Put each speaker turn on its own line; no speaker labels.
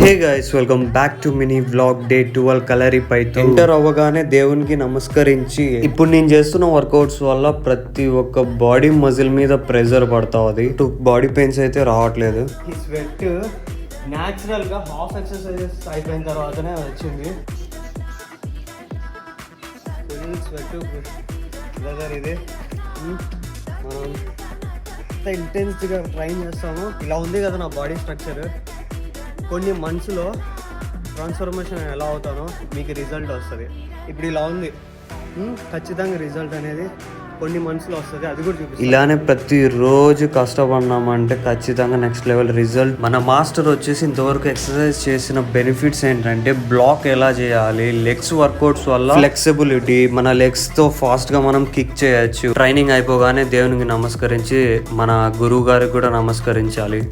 Hey guys, welcome back to mini vlog day 12 కలరిపైతో enter అవ్వగానే దేవునికి నమస్కరించి ఇప్పుడు నేను చేస్తున్న వర్కౌట్స్ వల్ల ప్రతి ఒక్క బాడీ మజిల్ మీద ప్రెషర్ పడతా ఉంది. బాడీ పెయిన్స్ అయితే రావట్లేదు.
ఈ స్వెట్ న్యాచురల్ గా హాఫ్ ఎక్సర్సైజెస్ అయిపోయిన తర్వాతనే వచ్చింది. Full sweat brother. ఇది మనం ఎంత ఇంటెన్స్గా ట్రైన్ చేస్తాము. ఇలా ఉంది కదా నా బాడీ స్ట్రక్చర్. కొన్ని మంత్స్లో ట్రాన్స్ఫర్మేషన్ ఎలా అవుతానో మీకు రిజల్ట్ వస్తుంది. ఇప్పుడు ఇలా ఉంది, ఖచ్చితంగా రిజల్ట్ అనేది కొన్ని మంత్స్లో వస్తుంది. అది కూడా చూపిస్తుంది.
ఇలానే ప్రతిరోజు కష్టపడినామంటే ఖచ్చితంగా నెక్స్ట్ లెవెల్ రిజల్ట్. మన మాస్టర్ వచ్చేసి ఇంతవరకు ఎక్సర్సైజ్ చేసిన బెనిఫిట్స్ ఏంటంటే బ్లాక్ ఎలా చేయాలి, లెగ్స్ వర్కౌట్స్ వల్ల ఫ్లెక్సిబిలిటీ, మన లెగ్స్ తో ఫాస్ట్ గా మనం కిక్ చేయొచ్చు. ట్రైనింగ్ అయిపోగానే దేవునికి నమస్కరించి మన గురువు గారికి కూడా నమస్కరించాలి.